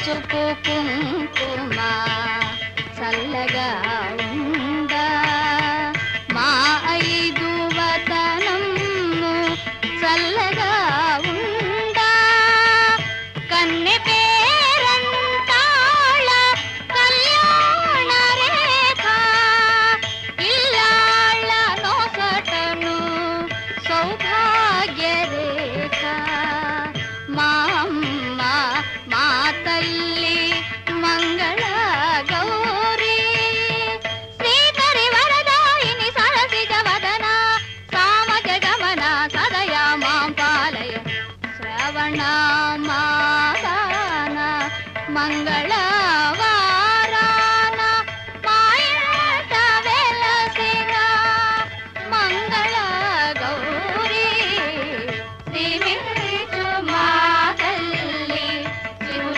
పసుపు కుంకుమ చల్లగా ఉందా మా ఐదు వతనము చల్లగా ఉందా కన్నె పేరంటాళ కళ్యాణ రేఖ ఇల్లాళ్ళ నొసటను సౌభాగ్య రేఖ మా అమ్మ మా తల్లి మంగళ గౌరీ శ్రీకరి వరదాయిని సరసిజ వదన సామజ గమన సదయా మాం పాలయ శ్రవణ మాదాన మంగళ